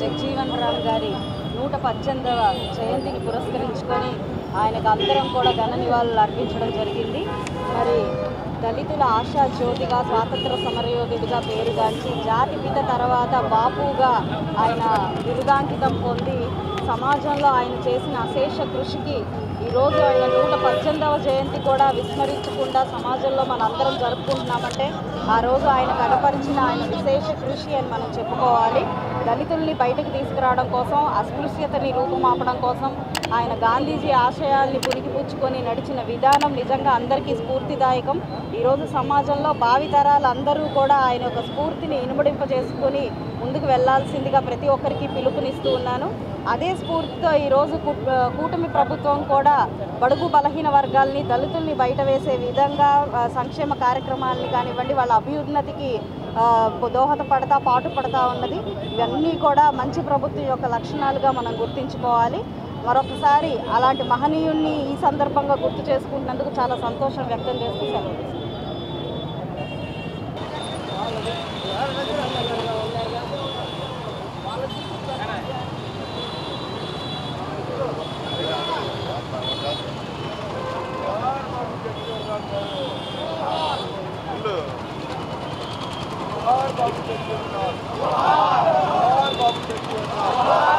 జగజీవన్ రామ్ గారి 118వ జయంతిని పురస్కరించుకొని ఆయనకు అందరం కూడా ఘన నివాళులు అర్పించడం జరిగింది. మరి దళితుల ఆశా జ్యోతిగా, స్వాతంత్ర సమరయోధుడిగా పేరుగాంచి జాతిపిత తర్వాత బాపుగా ఆయన బిరుదాంకితం పొంది సమాజంలో ఆయన చేసిన అశేష కృషికి ఈరోజు ఆయన 118వ జయంతి కూడా విస్మరించకుండా సమాజంలో మనందరం జరుపుకుంటున్నామంటే ఆ రోజు ఆయన కనపరిచిన ఆయన విశేష కృషి అని మనం చెప్పుకోవాలి. దళితుల్ని బయటకు తీసుకురావడం కోసం, అస్పృశ్యతని రూపుమాపడం కోసం ఆయన గాంధీజీ ఆశయాల్ని పురికిపుచ్చుకొని నడిచిన విధానం నిజంగా అందరికీ స్ఫూర్తిదాయకం. ఈరోజు సమాజంలో భావితరాలు అందరూ కూడా ఆయన యొక్క స్ఫూర్తిని ఇనుమడింపజేసుకొని ముందుకు వెళ్లాల్సిందిగా ప్రతి ఒక్కరికి పిలుపునిస్తూ ఉన్నాను. అదే స్ఫూర్తితో ఈరోజు కూటమి ప్రభుత్వం కూడా బడుగు బలహీన వర్గాల్ని, దళితుల్ని బయట వేసే విధంగా సంక్షేమ కార్యక్రమాలని కానివ్వండి, వాళ్ళ అభ్యున్నతికి దోహదపడతా పాటుపడతా ఉన్నది. ఇవన్నీ కూడా మంచి ప్రభుత్వం యొక్క లక్షణాలుగా మనం గుర్తించుకోవాలి. మరొకసారి అలాంటి మహనీయుణ్ణి ఈ సందర్భంగా గుర్తు చేసుకుంటున్నందుకు చాలా సంతోషం వ్యక్తం చేస్తూ సెలవు. Babu